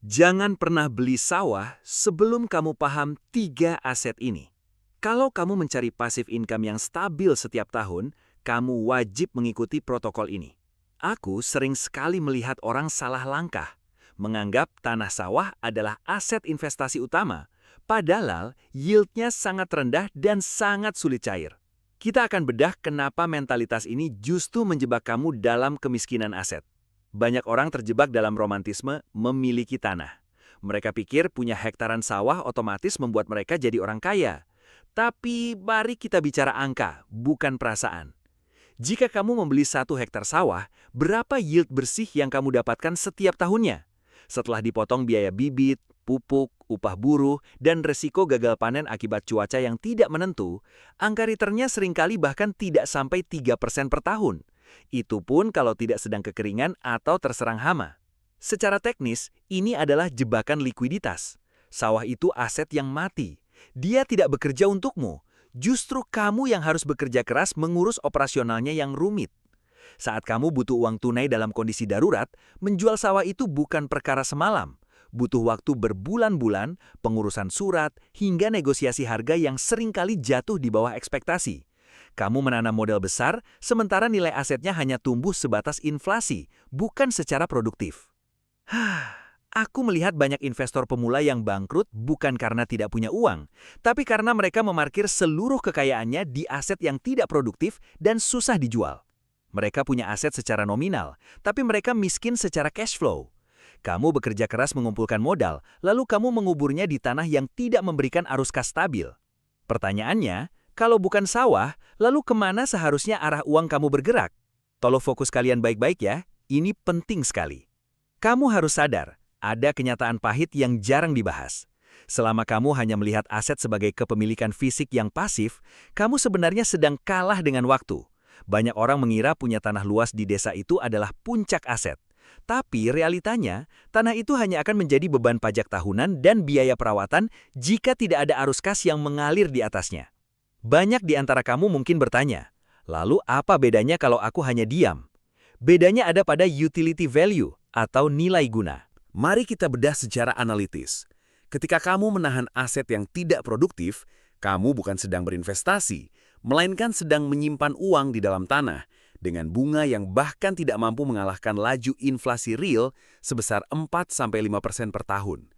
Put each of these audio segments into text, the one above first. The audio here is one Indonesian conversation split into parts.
Jangan pernah beli sawah sebelum kamu paham tiga aset ini. Kalau kamu mencari passive income yang stabil setiap tahun, kamu wajib mengikuti protokol ini. Aku sering sekali melihat orang salah langkah, menganggap tanah sawah adalah aset investasi utama, padahal yieldnya sangat rendah dan sangat sulit cair. Kita akan bedah kenapa mentalitas ini justru menjebak kamu dalam kemiskinan aset. Banyak orang terjebak dalam romantisme memiliki tanah. Mereka pikir punya hektaran sawah otomatis membuat mereka jadi orang kaya. Tapi mari kita bicara angka, bukan perasaan. Jika kamu membeli 1 hektar sawah, berapa yield bersih yang kamu dapatkan setiap tahunnya? Setelah dipotong biaya bibit, pupuk, upah buruh, dan resiko gagal panen akibat cuaca yang tidak menentu, angka returnnya seringkali bahkan tidak sampai 3% per tahun. Itu pun kalau tidak sedang kekeringan atau terserang hama. Secara teknis, ini adalah jebakan likuiditas. Sawah itu aset yang mati. Dia tidak bekerja untukmu. Justru kamu yang harus bekerja keras mengurus operasionalnya yang rumit. Saat kamu butuh uang tunai dalam kondisi darurat, menjual sawah itu bukan perkara semalam. Butuh waktu berbulan-bulan, pengurusan surat, hingga negosiasi harga yang seringkali jatuh di bawah ekspektasi. Kamu menanam modal besar, sementara nilai asetnya hanya tumbuh sebatas inflasi, bukan secara produktif. Aku melihat banyak investor pemula yang bangkrut bukan karena tidak punya uang, tapi karena mereka memarkir seluruh kekayaannya di aset yang tidak produktif dan susah dijual. Mereka punya aset secara nominal, tapi mereka miskin secara cash flow. Kamu bekerja keras mengumpulkan modal, lalu kamu menguburnya di tanah yang tidak memberikan arus kas stabil. Pertanyaannya, kalau bukan sawah, lalu kemana seharusnya arah uang kamu bergerak? Tolong fokus kalian baik-baik ya, ini penting sekali. Kamu harus sadar, ada kenyataan pahit yang jarang dibahas. Selama kamu hanya melihat aset sebagai kepemilikan fisik yang pasif, kamu sebenarnya sedang kalah dengan waktu. Banyak orang mengira punya tanah luas di desa itu adalah puncak aset. Tapi realitanya, tanah itu hanya akan menjadi beban pajak tahunan dan biaya perawatan jika tidak ada arus kas yang mengalir di atasnya. Banyak di antara kamu mungkin bertanya, lalu apa bedanya kalau aku hanya diam? Bedanya ada pada utility value atau nilai guna. Mari kita bedah secara analitis. Ketika kamu menahan aset yang tidak produktif, kamu bukan sedang berinvestasi, melainkan sedang menyimpan uang di dalam tanah dengan bunga yang bahkan tidak mampu mengalahkan laju inflasi real sebesar 4-5% per tahun.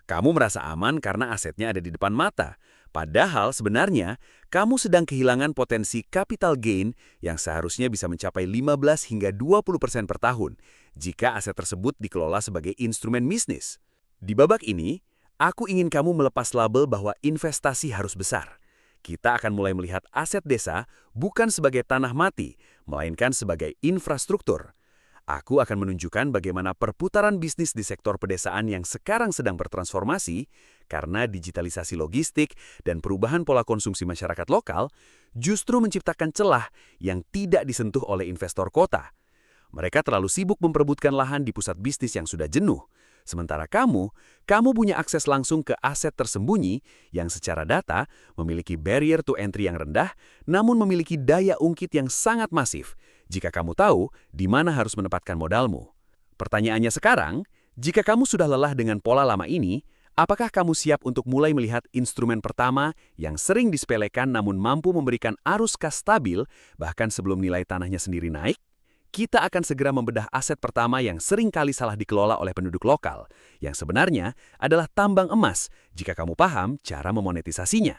Kamu merasa aman karena asetnya ada di depan mata, padahal sebenarnya kamu sedang kehilangan potensi capital gain yang seharusnya bisa mencapai 15 hingga 20% per tahun jika aset tersebut dikelola sebagai instrumen bisnis. Di babak ini, aku ingin kamu melepas label bahwa investasi harus besar. Kita akan mulai melihat aset desa bukan sebagai tanah mati, melainkan sebagai infrastruktur. Aku akan menunjukkan bagaimana perputaran bisnis di sektor pedesaan yang sekarang sedang bertransformasi karena digitalisasi logistik dan perubahan pola konsumsi masyarakat lokal justru menciptakan celah yang tidak disentuh oleh investor kota. Mereka terlalu sibuk memperebutkan lahan di pusat bisnis yang sudah jenuh. Sementara kamu punya akses langsung ke aset tersembunyi yang secara data memiliki barrier to entry yang rendah, namun memiliki daya ungkit yang sangat masif jika kamu tahu di mana harus menempatkan modalmu. Pertanyaannya sekarang, jika kamu sudah lelah dengan pola lama ini, apakah kamu siap untuk mulai melihat instrumen pertama yang sering disepelekan namun mampu memberikan arus kas stabil bahkan sebelum nilai tanahnya sendiri naik? Kita akan segera membedah aset pertama yang sering kali salah dikelola oleh penduduk lokal, yang sebenarnya adalah tambang emas jika kamu paham cara memonetisasinya.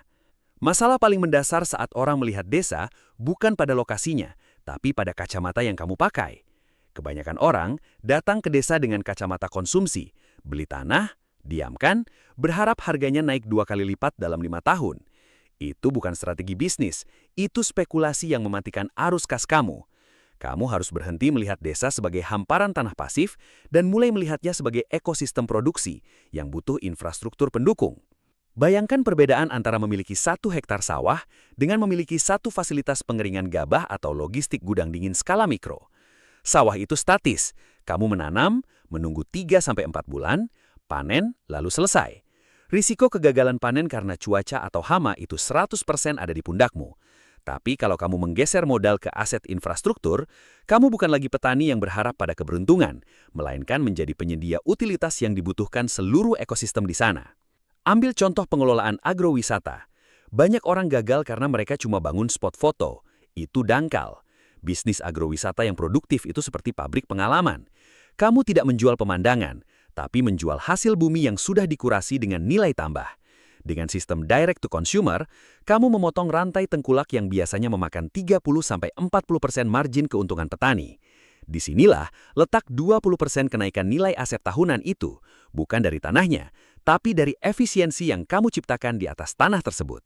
Masalah paling mendasar saat orang melihat desa bukan pada lokasinya, tapi pada kacamata yang kamu pakai. Kebanyakan orang datang ke desa dengan kacamata konsumsi, beli tanah, diamkan, berharap harganya naik 2 kali lipat dalam 5 tahun. Itu bukan strategi bisnis, itu spekulasi yang mematikan arus kas kamu. Kamu harus berhenti melihat desa sebagai hamparan tanah pasif dan mulai melihatnya sebagai ekosistem produksi yang butuh infrastruktur pendukung. Bayangkan perbedaan antara memiliki 1 hektar sawah dengan memiliki satu fasilitas pengeringan gabah atau logistik gudang dingin skala mikro. Sawah itu statis, kamu menanam, menunggu 3-4 bulan, panen, lalu selesai. Risiko kegagalan panen karena cuaca atau hama itu 100% ada di pundakmu. Tapi kalau kamu menggeser modal ke aset infrastruktur, kamu bukan lagi petani yang berharap pada keberuntungan, melainkan menjadi penyedia utilitas yang dibutuhkan seluruh ekosistem di sana. Ambil contoh pengelolaan agrowisata. Banyak orang gagal karena mereka cuma bangun spot foto. Itu dangkal. Bisnis agrowisata yang produktif itu seperti pabrik pengalaman. Kamu tidak menjual pemandangan, tapi menjual hasil bumi yang sudah dikurasi dengan nilai tambah. Dengan sistem direct to consumer, kamu memotong rantai tengkulak yang biasanya memakan 30–40% margin keuntungan petani. Disinilah letak 20% kenaikan nilai aset tahunan itu, bukan dari tanahnya, tapi dari efisiensi yang kamu ciptakan di atas tanah tersebut.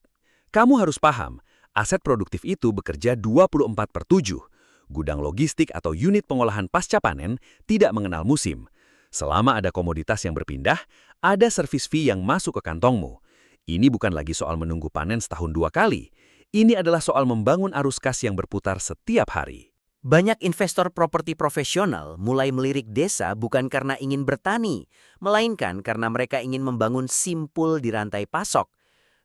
Kamu harus paham, aset produktif itu bekerja 24/7. Gudang logistik atau unit pengolahan pasca panen tidak mengenal musim. Selama ada komoditas yang berpindah, ada service fee yang masuk ke kantongmu. Ini bukan lagi soal menunggu panen setahun 2 kali. Ini adalah soal membangun arus kas yang berputar setiap hari. Banyak investor properti profesional mulai melirik desa bukan karena ingin bertani, melainkan karena mereka ingin membangun simpul di rantai pasok.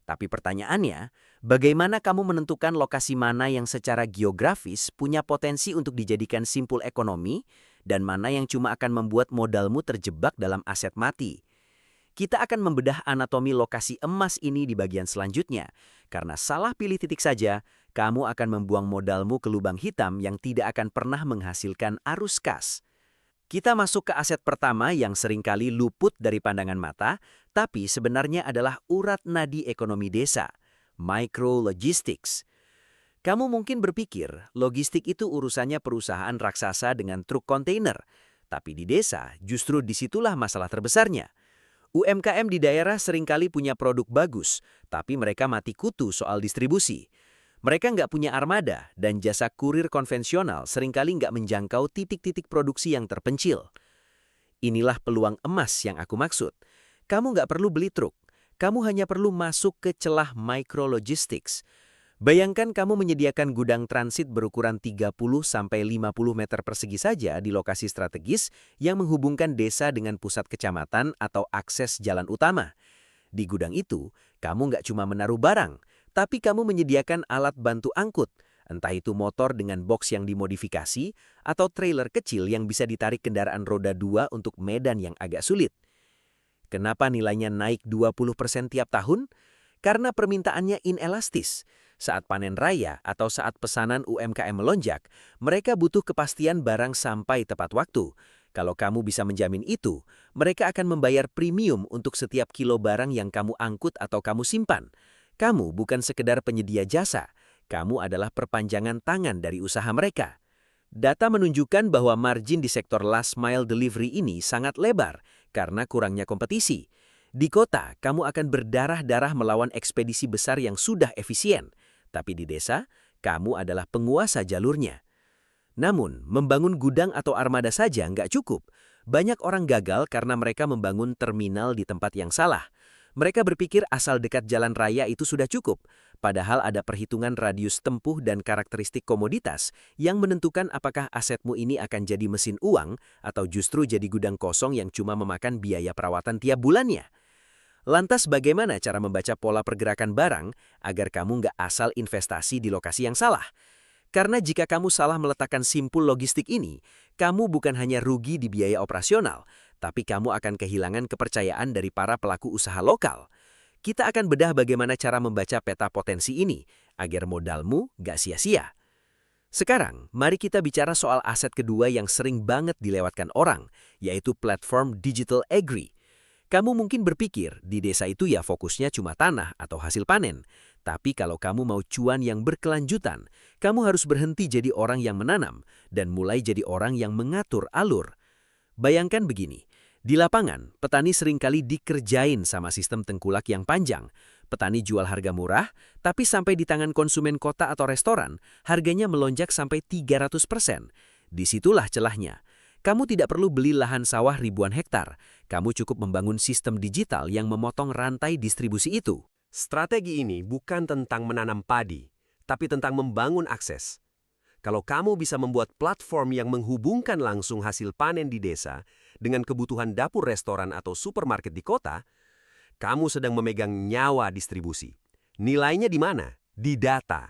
Tapi pertanyaannya, bagaimana kamu menentukan lokasi mana yang secara geografis punya potensi untuk dijadikan simpul ekonomi dan mana yang cuma akan membuat modalmu terjebak dalam aset mati? Kita akan membedah anatomi lokasi emas ini di bagian selanjutnya, karena salah pilih titik saja, kamu akan membuang modalmu ke lubang hitam yang tidak akan pernah menghasilkan arus kas. Kita masuk ke aset pertama yang seringkali luput dari pandangan mata, tapi sebenarnya adalah urat nadi ekonomi desa, micro-logistics. Kamu mungkin berpikir, logistik itu urusannya perusahaan raksasa dengan truk kontainer, tapi di desa justru disitulah masalah terbesarnya. UMKM di daerah seringkali punya produk bagus, tapi mereka mati kutu soal distribusi. Mereka nggak punya armada, dan jasa kurir konvensional seringkali nggak menjangkau titik-titik produksi yang terpencil. Inilah peluang emas yang aku maksud. Kamu nggak perlu beli truk, kamu hanya perlu masuk ke celah micro-logistics. Bayangkan kamu menyediakan gudang transit berukuran 30–50 meter persegi saja di lokasi strategis yang menghubungkan desa dengan pusat kecamatan atau akses jalan utama. Di gudang itu, kamu nggak cuma menaruh barang, tapi kamu menyediakan alat bantu angkut, entah itu motor dengan box yang dimodifikasi atau trailer kecil yang bisa ditarik kendaraan roda 2 untuk medan yang agak sulit. Kenapa nilainya naik 20% tiap tahun? Karena permintaannya inelastis. Saat panen raya atau saat pesanan UMKM melonjak, mereka butuh kepastian barang sampai tepat waktu. Kalau kamu bisa menjamin itu, mereka akan membayar premium untuk setiap kilo barang yang kamu angkut atau kamu simpan. Kamu bukan sekedar penyedia jasa, kamu adalah perpanjangan tangan dari usaha mereka. Data menunjukkan bahwa margin di sektor last mile delivery ini sangat lebar karena kurangnya kompetisi. Di kota, kamu akan berdarah-darah melawan ekspedisi besar yang sudah efisien. Tapi di desa, kamu adalah penguasa jalurnya. Namun, membangun gudang atau armada saja nggak cukup. Banyak orang gagal karena mereka membangun terminal di tempat yang salah. Mereka berpikir asal dekat jalan raya itu sudah cukup, padahal ada perhitungan radius tempuh dan karakteristik komoditas yang menentukan apakah asetmu ini akan jadi mesin uang atau justru jadi gudang kosong yang cuma memakan biaya perawatan tiap bulannya. Lantas bagaimana cara membaca pola pergerakan barang agar kamu nggak asal investasi di lokasi yang salah? Karena jika kamu salah meletakkan simpul logistik ini, kamu bukan hanya rugi di biaya operasional, tapi kamu akan kehilangan kepercayaan dari para pelaku usaha lokal. Kita akan bedah bagaimana cara membaca peta potensi ini agar modalmu nggak sia-sia. Sekarang, mari kita bicara soal aset kedua yang sering banget dilewatkan orang, yaitu platform digital agri. Kamu mungkin berpikir di desa itu ya fokusnya cuma tanah atau hasil panen. Tapi kalau kamu mau cuan yang berkelanjutan, kamu harus berhenti jadi orang yang menanam dan mulai jadi orang yang mengatur alur. Bayangkan begini, di lapangan, petani seringkali dikerjain sama sistem tengkulak yang panjang. Petani jual harga murah, tapi sampai di tangan konsumen kota atau restoran, harganya melonjak sampai 300%. Disitulah celahnya. Kamu tidak perlu beli lahan sawah ribuan hektar. Kamu cukup membangun sistem digital yang memotong rantai distribusi itu. Strategi ini bukan tentang menanam padi, tapi tentang membangun akses. Kalau kamu bisa membuat platform yang menghubungkan langsung hasil panen di desa dengan kebutuhan dapur restoran atau supermarket di kota, kamu sedang memegang nyawa distribusi. Nilainya di mana? Di data.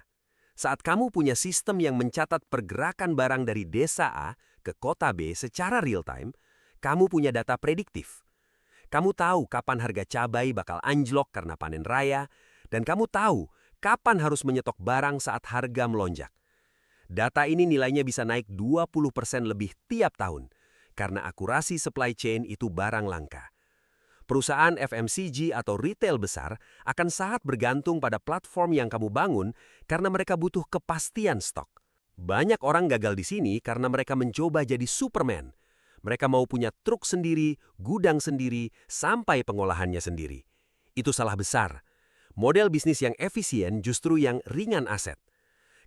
Saat kamu punya sistem yang mencatat pergerakan barang dari desa A ke kota B secara real-time, kamu punya data prediktif. Kamu tahu kapan harga cabai bakal anjlok karena panen raya, dan kamu tahu kapan harus menyetok barang saat harga melonjak. Data ini nilainya bisa naik 20% lebih tiap tahun, karena akurasi supply chain itu barang langka. Perusahaan FMCG atau retail besar akan sangat bergantung pada platform yang kamu bangun karena mereka butuh kepastian stok. Banyak orang gagal di sini karena mereka mencoba jadi Superman. Mereka mau punya truk sendiri, gudang sendiri, sampai pengolahannya sendiri. Itu salah besar. Model bisnis yang efisien justru yang ringan aset.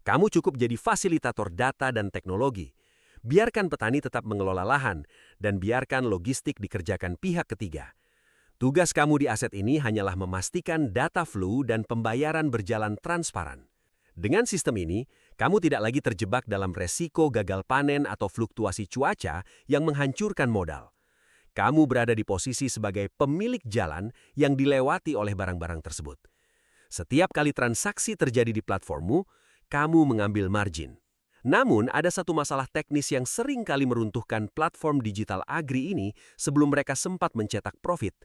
Kamu cukup jadi fasilitator data dan teknologi. Biarkan petani tetap mengelola lahan, dan biarkan logistik dikerjakan pihak ketiga. Tugas kamu di aset ini hanyalah memastikan data flow dan pembayaran berjalan transparan. Dengan sistem ini, kamu tidak lagi terjebak dalam resiko gagal panen atau fluktuasi cuaca yang menghancurkan modal. Kamu berada di posisi sebagai pemilik jalan yang dilewati oleh barang-barang tersebut. Setiap kali transaksi terjadi di platformmu, kamu mengambil margin. Namun, ada satu masalah teknis yang sering kali meruntuhkan platform digital agri ini sebelum mereka sempat mencetak profit.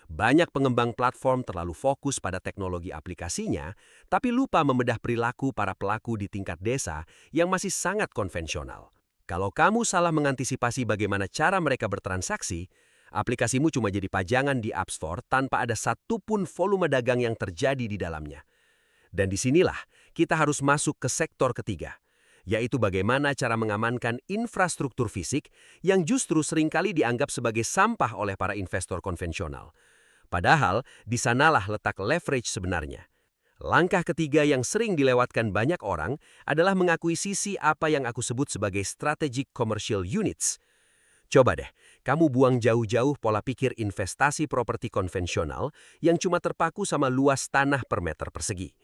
Banyak pengembang platform terlalu fokus pada teknologi aplikasinya, tapi lupa membedah perilaku para pelaku di tingkat desa yang masih sangat konvensional. Kalau kamu salah mengantisipasi bagaimana cara mereka bertransaksi, aplikasimu cuma jadi pajangan di App Store tanpa ada satupun volume dagang yang terjadi di dalamnya. Dan disinilah kita harus masuk ke sektor ketiga, yaitu bagaimana cara mengamankan infrastruktur fisik yang justru seringkali dianggap sebagai sampah oleh para investor konvensional. Padahal, di sanalah letak leverage sebenarnya. Langkah ketiga yang sering dilewatkan banyak orang adalah mengakuisisi apa yang aku sebut sebagai strategic commercial units. Coba deh, kamu buang jauh-jauh pola pikir investasi properti konvensional yang cuma terpaku sama luas tanah per meter persegi.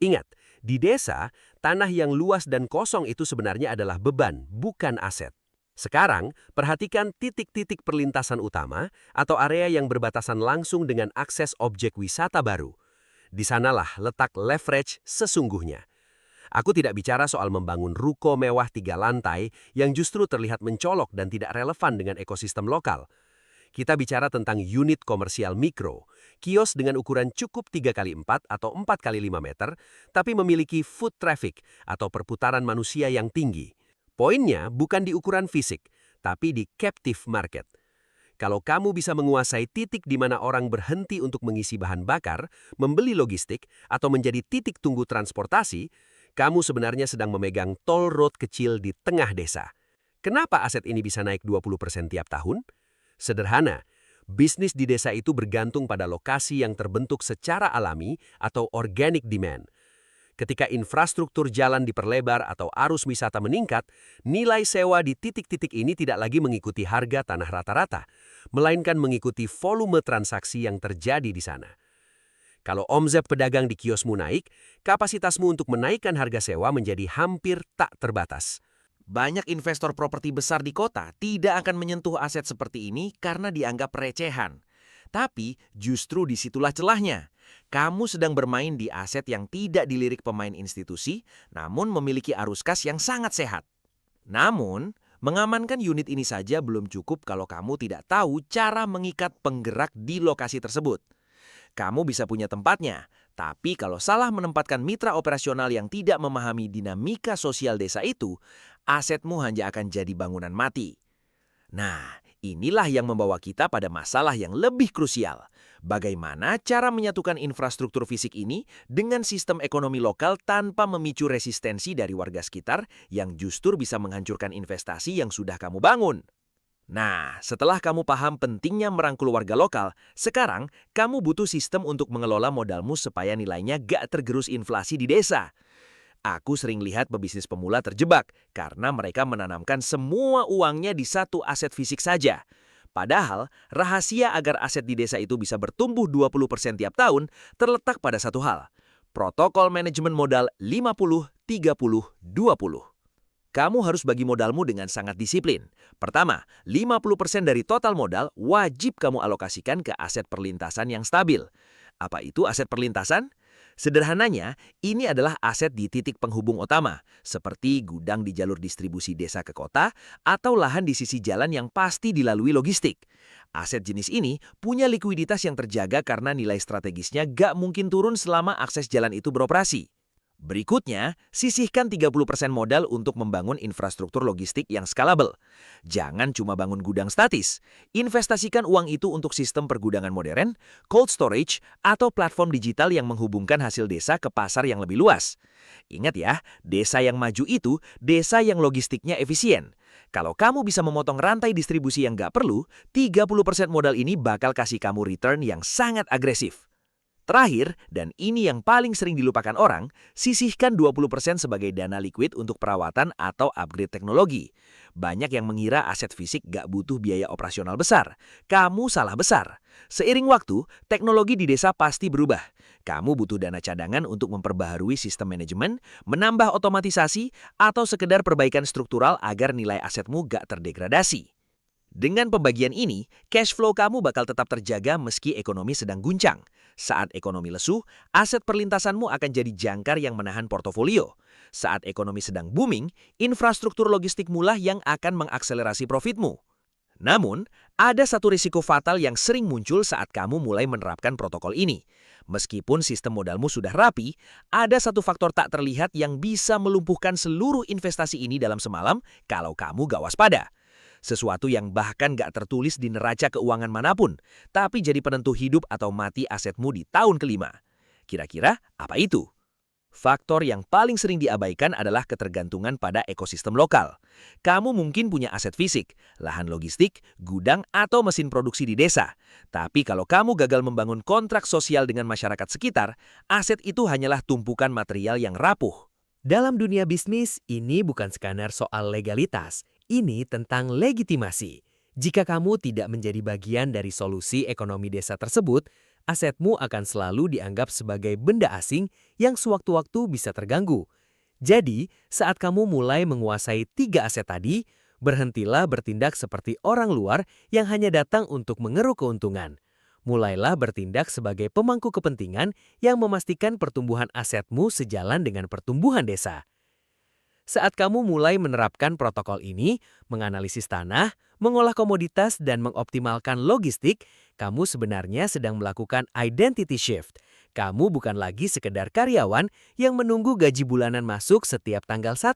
Ingat, di desa, tanah yang luas dan kosong itu sebenarnya adalah beban, bukan aset. Sekarang, perhatikan titik-titik perlintasan utama atau area yang berbatasan langsung dengan akses objek wisata baru. Di sanalah letak leverage sesungguhnya. Aku tidak bicara soal membangun ruko mewah 3 lantai yang justru terlihat mencolok dan tidak relevan dengan ekosistem lokal. Kita bicara tentang unit komersial mikro, kios dengan ukuran cukup 3x4 atau 4x5 meter, tapi memiliki foot traffic atau perputaran manusia yang tinggi. Poinnya bukan di ukuran fisik, tapi di captive market. Kalau kamu bisa menguasai titik di mana orang berhenti untuk mengisi bahan bakar, membeli logistik, atau menjadi titik tunggu transportasi, kamu sebenarnya sedang memegang toll road kecil di tengah desa. Kenapa aset ini bisa naik 20% tiap tahun? Sederhana, bisnis di desa itu bergantung pada lokasi yang terbentuk secara alami atau organic demand. Ketika infrastruktur jalan diperlebar atau arus wisata meningkat, nilai sewa di titik-titik ini tidak lagi mengikuti harga tanah rata-rata, melainkan mengikuti volume transaksi yang terjadi di sana. Kalau omzet pedagang di kiosmu naik, kapasitasmu untuk menaikkan harga sewa menjadi hampir tak terbatas. Banyak investor properti besar di kota tidak akan menyentuh aset seperti ini karena dianggap recehan. Tapi justru disitulah celahnya. Kamu sedang bermain di aset yang tidak dilirik pemain institusi, namun memiliki arus kas yang sangat sehat. Namun, mengamankan unit ini saja belum cukup kalau kamu tidak tahu cara mengikat penggerak di lokasi tersebut. Kamu bisa punya tempatnya, tapi kalau salah menempatkan mitra operasional yang tidak memahami dinamika sosial desa itu, asetmu hanya akan jadi bangunan mati. Nah, inilah yang membawa kita pada masalah yang lebih krusial. Bagaimana cara menyatukan infrastruktur fisik ini dengan sistem ekonomi lokal tanpa memicu resistensi dari warga sekitar yang justru bisa menghancurkan investasi yang sudah kamu bangun? Nah, setelah kamu paham pentingnya merangkul warga lokal, sekarang kamu butuh sistem untuk mengelola modalmu supaya nilainya gak tergerus inflasi di desa. Aku sering lihat pebisnis pemula terjebak karena mereka menanamkan semua uangnya di satu aset fisik saja. Padahal, rahasia agar aset di desa itu bisa bertumbuh 20% tiap tahun terletak pada satu hal. Protokol manajemen modal 50-30-20. Kamu harus bagi modalmu dengan sangat disiplin. Pertama, 50% dari total modal wajib kamu alokasikan ke aset perlintasan yang stabil. Apa itu aset perlintasan? Sederhananya, ini adalah aset di titik penghubung utama, seperti gudang di jalur distribusi desa ke kota atau lahan di sisi jalan yang pasti dilalui logistik. Aset jenis ini punya likuiditas yang terjaga karena nilai strategisnya gak mungkin turun selama akses jalan itu beroperasi. Berikutnya, sisihkan 30% modal untuk membangun infrastruktur logistik yang skalabel. Jangan cuma bangun gudang statis. Investasikan uang itu untuk sistem pergudangan modern, cold storage, atau platform digital yang menghubungkan hasil desa ke pasar yang lebih luas. Ingat ya, desa yang maju itu desa yang logistiknya efisien. Kalau kamu bisa memotong rantai distribusi yang nggak perlu, 30% modal ini bakal kasih kamu return yang sangat agresif. Terakhir, dan ini yang paling sering dilupakan orang, sisihkan 20% sebagai dana liquid untuk perawatan atau upgrade teknologi. Banyak yang mengira aset fisik gak butuh biaya operasional besar. Kamu salah besar. Seiring waktu, teknologi di desa pasti berubah. Kamu butuh dana cadangan untuk memperbaharui sistem manajemen, menambah otomatisasi, atau sekedar perbaikan struktural agar nilai asetmu gak terdegradasi. Dengan pembagian ini, cash flow kamu bakal tetap terjaga meski ekonomi sedang guncang. Saat ekonomi lesu, aset perlintasanmu akan jadi jangkar yang menahan portofolio. Saat ekonomi sedang booming, infrastruktur logistik mula yang akan mengakselerasi profitmu. Namun, ada satu risiko fatal yang sering muncul saat kamu mulai menerapkan protokol ini. Meskipun sistem modalmu sudah rapi, ada satu faktor tak terlihat yang bisa melumpuhkan seluruh investasi ini dalam semalam kalau kamu gak waspada. Sesuatu yang bahkan gak tertulis di neraca keuangan manapun, tapi jadi penentu hidup atau mati asetmu di tahun kelima. Kira-kira apa itu? Faktor yang paling sering diabaikan adalah ketergantungan pada ekosistem lokal. Kamu mungkin punya aset fisik, lahan logistik, gudang, atau mesin produksi di desa. Tapi kalau kamu gagal membangun kontrak sosial dengan masyarakat sekitar, aset itu hanyalah tumpukan material yang rapuh. Dalam dunia bisnis, ini bukan sekadar soal legalitas. Ini tentang legitimasi. Jika kamu tidak menjadi bagian dari solusi ekonomi desa tersebut, asetmu akan selalu dianggap sebagai benda asing yang sewaktu-waktu bisa terganggu. Jadi, saat kamu mulai menguasai 3 aset tadi, berhentilah bertindak seperti orang luar yang hanya datang untuk mengeruk keuntungan. Mulailah bertindak sebagai pemangku kepentingan yang memastikan pertumbuhan asetmu sejalan dengan pertumbuhan desa. Saat kamu mulai menerapkan protokol ini, menganalisis tanah, mengolah komoditas, dan mengoptimalkan logistik, kamu sebenarnya sedang melakukan identity shift. Kamu bukan lagi sekedar karyawan yang menunggu gaji bulanan masuk setiap tanggal 1.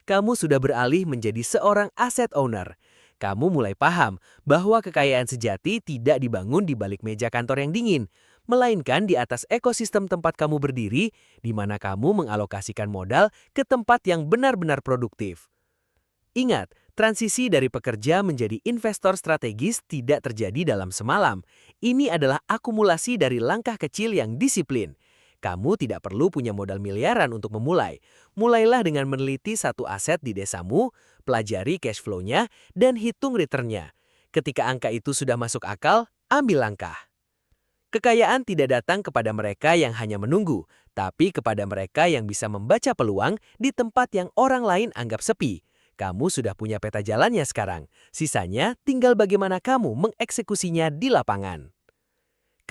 Kamu sudah beralih menjadi seorang asset owner. Kamu mulai paham bahwa kekayaan sejati tidak dibangun di balik meja kantor yang dingin, melainkan di atas ekosistem tempat kamu berdiri, di mana kamu mengalokasikan modal ke tempat yang benar-benar produktif. Ingat, transisi dari pekerja menjadi investor strategis tidak terjadi dalam semalam. Ini adalah akumulasi dari langkah kecil yang disiplin. Kamu tidak perlu punya modal miliaran untuk memulai. Mulailah dengan meneliti satu aset di desamu, pelajari cash flow-nya, dan hitung return-nya. Ketika angka itu sudah masuk akal, ambil langkah. Kekayaan tidak datang kepada mereka yang hanya menunggu, tapi kepada mereka yang bisa membaca peluang di tempat yang orang lain anggap sepi. Kamu sudah punya peta jalannya sekarang. Sisanya tinggal bagaimana kamu mengeksekusinya di lapangan.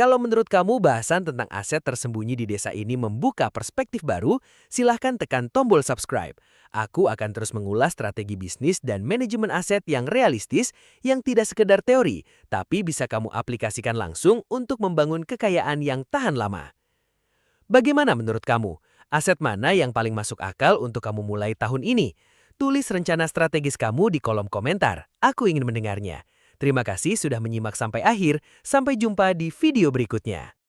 Kalau menurut kamu bahasan tentang aset tersembunyi di desa ini membuka perspektif baru, silahkan tekan tombol subscribe. Aku akan terus mengulas strategi bisnis dan manajemen aset yang realistis, yang tidak sekedar teori, tapi bisa kamu aplikasikan langsung untuk membangun kekayaan yang tahan lama. Bagaimana menurut kamu? Aset mana yang paling masuk akal untuk kamu mulai tahun ini? Tulis rencana strategis kamu di kolom komentar. Aku ingin mendengarnya. Terima kasih sudah menyimak sampai akhir. Sampai jumpa di video berikutnya.